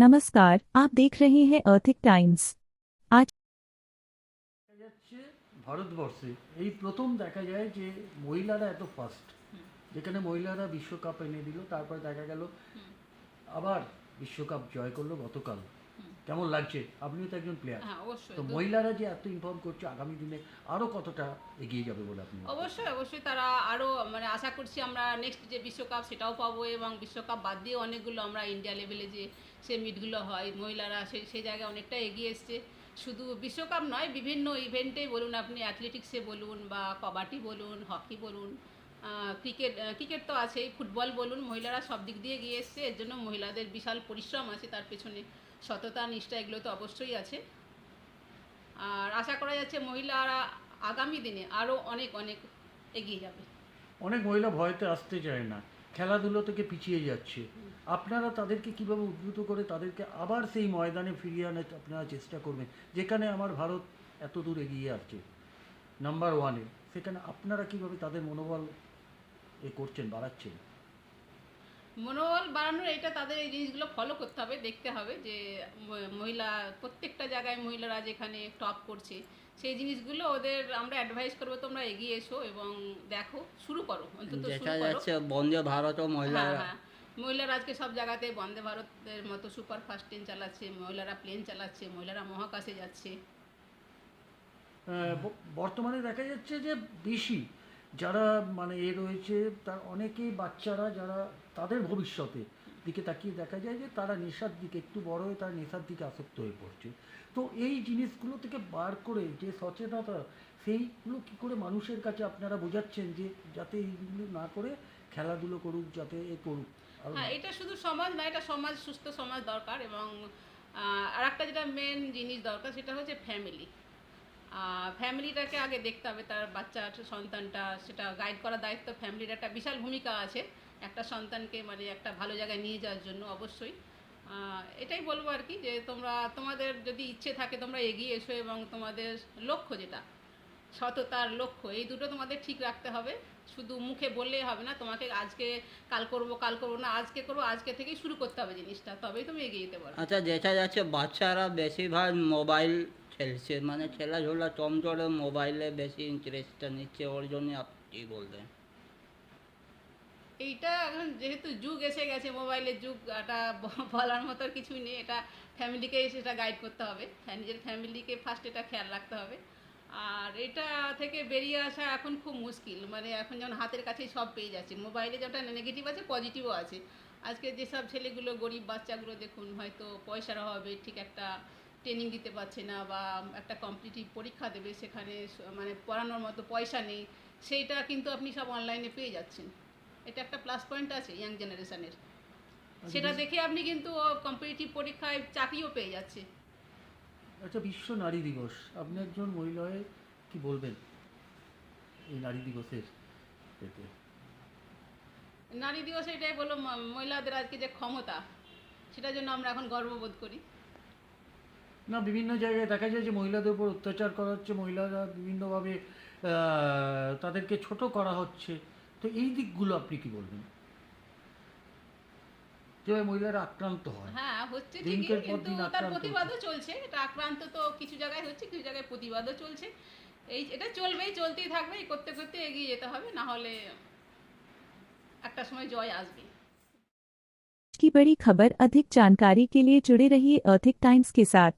नमस्कार, आप देख रहे हैं अर्थिक टाइम्स। आज দেখা যাচ্ছে ভারতবর্ষে এই প্রথম দেখা যায় যে মহিলারা এত ফাস্ট, যেখানে মহিলারা বিশ্বকাপ এনে দিল, তারপরে দেখা গেল আবার বিশ্বকাপ জয় করলো গতকাল। কেমন লাগছে? আপনিও তো একজন প্লেয়ার, হ্যাঁ, অবশ্যই তো তো। মহিলারা যে এত ইনফর্ম করছে, আগামী দিনে আরো কতটা এগিয়ে যাবে বলে আপনি মনে করেন? অবশ্যই অবশ্যই তারা আরও মানে আশা করছি আমরা নেক্সট যে বিশ্বকাপ সেটাও পাবো, এবং বিশ্বকাপ বাদ দিয়ে অনেকগুলো আমরা ইন্ডিয়া লেভেলে যে সে মিটগুলো হয় মহিলারা সেই জায়গায় অনেকটা এগিয়ে এসছে। শুধু বিশ্বকাপ নয়, বিভিন্ন ইভেন্টে বলুন, আপনি অ্যাথলেটিক্সে বলুন বা কবাডি বলুন, হকি বলুন, ক্রিকেট তো আছেই, ফুটবল বলুন, মহিলারা সব দিক দিয়ে এগিয়ে এসছে। এর জন্য মহিলাদের বিশাল পরিশ্রম আছে, তার পেছনে সততা নিষ্ঠা এগুলো তো অবশ্যই আছে। আর আশা করা যাচ্ছে মহিলারা আগামী দিনে আরও অনেক অনেক এগিয়ে যাবে। অনেক মহিলা ভয়তে আসতে চায় না, খেলাধুলো থেকে পিছিয়ে যাচ্ছে। আপনারা তাদেরকে কিভাবে উদ্বুদ্ধ করে তাদেরকে আবার সেই ময়দানে ফিরিয়ে আনার আপনারা চেষ্টা করবেন, যেখানে আমার ভারত এত দূর এগিয়ে আসছে নাম্বার ওয়ানে, সেখানে আপনারা কিভাবে তাদের মনোবল করছেন, বাড়াচ্ছেন? মনোবল বাড়ানোর এটা তাদের এই জিনিসগুলো ফলো করতে হবে, দেখতে হবে যে মহিলা প্রত্যেকটা জায়গায় মহিলারা যেখানে টপ করছে সেই জিনিসগুলো ওদের আমরা অ্যাডভাইস করবো, তোমরা এগিয়ে এসো এবং দেখো, শুরু করো, অন্তত দেখা শুরু করো। যাচ্ছে বন্দে ভারত ও হ্যাঁ, মহিলারা হ্যাঁ, মহিলারা আজকে সব জায়গাতে বন্দে ভারতের মতো সুপার ফাস্ট ট্রেন চালাচ্ছে, মহিলারা প্লেন চালাচ্ছে, মহিলারা মহাকাশে যাচ্ছে। বর্তমানে দেখা যাচ্ছে যে বেশি যারা মানে রয়েছে, তার অনেকেই বাচ্চারা যারা তাদের ভবিষ্যতে দিকে তাকিয়ে দেখা যায় যে তারা নেশার দিকে, একটু বড় হয়ে তারা নেশার দিকে আসক্ত হয়ে পড়ছে। তো এই জিনিসগুলো থেকে বার করে যে সচেতনতা, সেইগুলো কী করে মানুষের কাছে আপনারা বোঝাচ্ছেন যে যাতে এইগুলো না করে খেলাধুলো করুক, যাতে করুক আর? হ্যাঁ, এটা শুধু সমাজ না, এটা সমাজ, সুস্থ সমাজ দরকার। এবং আর একটা যেটা মেন জিনিস দরকার সেটা হচ্ছে ফ্যামিলি। ফ্যামিলিটাকে আগে দেখতে হবে, তার বাচ্চা সন্তানটা, সেটা গাইড করার দায়িত্ব ফ্যামিলির একটা বিশাল ভূমিকা আছে একটা সন্তানকে মানে একটা ভালো জায়গায় নিয়ে যাওয়ার জন্য। অবশ্যই এটাই বলবো আর কি, যে তোমরা তোমাদের যদি ইচ্ছে থাকে তোমরা এগিয়ে এসো, এবং তোমাদের লক্ষ্য যেটা সততার লক্ষ্য, এই দুটো তোমাদের ঠিক রাখতে হবে। শুধু মুখে বললেই হবে না, তোমাকে আজকে কাল করবো না, আজকে করবো, আজকে থেকেই শুরু করতে হবে জিনিসটা, তবেই তুমি এগিয়ে যেতে পারো। আচ্ছা, দেখা যাচ্ছে বাচ্চারা বেশিরভাগ মোবাইল খেলছে, মানে খেলাধুলা কম করে মোবাইলে বেশি ইন্টারেস্টটা নিচ্ছে, ওর জন্য আপনি কী বলবেন? এইটা এখন যেহেতু যুগ এসে গেছে, মোবাইলের যুগ, এটা বলার মতো আর কিছুই নেই। এটা ফ্যামিলিকেই সেটা গাইড করতে হবে, নিজের ফ্যামিলিকে ফার্স্ট এটা খেয়াল রাখতে হবে। আর এটা থেকে বেরিয়ে আসা এখন খুব মুশকিল, মানে এখন যেমন হাতের কাছেই সব পেয়ে যাচ্ছে মোবাইলে, যেটা নেগেটিভ আছে পজিটিভও আছে। আজকে যেসব ছেলেগুলো, গরিব বাচ্চাগুলো দেখুন, হয়তো পয়সার অভাবে ঠিক একটা ট্রেনিং দিতে পারছে না, বা একটা কম্পিটিটিভ পরীক্ষা দেবে, সেখানে মানে পড়ানোর মতো পয়সা নেই, সেইটা কিন্তু আপনি সব অনলাইনে পেয়ে যাচ্ছেন। এটা একটা প্লাস পয়েন্ট আছে ইয়াং জেনারেশনের, সেটা দেখে আপনি কিন্তু কম্পিটিটিভ পরীক্ষায় চাকরিও পেয়ে যাচ্ছে। আচ্ছা, বিশ্ব নারী দিবস, আপনি একজন মহিলা হয়ে কি বলবেন এই নারী দিবসের এতে? নারী দিবসে এটাই বললো, মহিলাদের আজকে যে ক্ষমতা, সেটার জন্য আমরা এখন গর্ববোধ করি। না, বিভিন্ন জায়গায় দেখা যায় যে মহিলাদের উপর অত্যাচার করা হচ্ছে, মহিলারা বিভিন্নভাবে তাদেরকে ছোট করা হচ্ছে। তো এই দিকগুলো আপনি কি বলবেন, যেভাবে মহিলারা আক্রান্ত হয় হ্যাঁ, হচ্ছে ঠিকই, দিনকের পর কিন্তু দিন তার আক্রান্ত প্রতিবাদও হচ্ছে? চলছে। এটা আক্রান্ত তো কিছু জায়গায় হচ্ছে, কিছু জায়গায় প্রতিবাদও চলছে। এটা চলবেই, চলতেই থাকবে, এই করতে করতে এগিয়ে যেতে হবে, না হলে একটা সময় জয় আসবে। की बड़ी खबर। अधिक जानकारी के लिए जुड़े रहिए अर्थिक टाइम्स के साथ।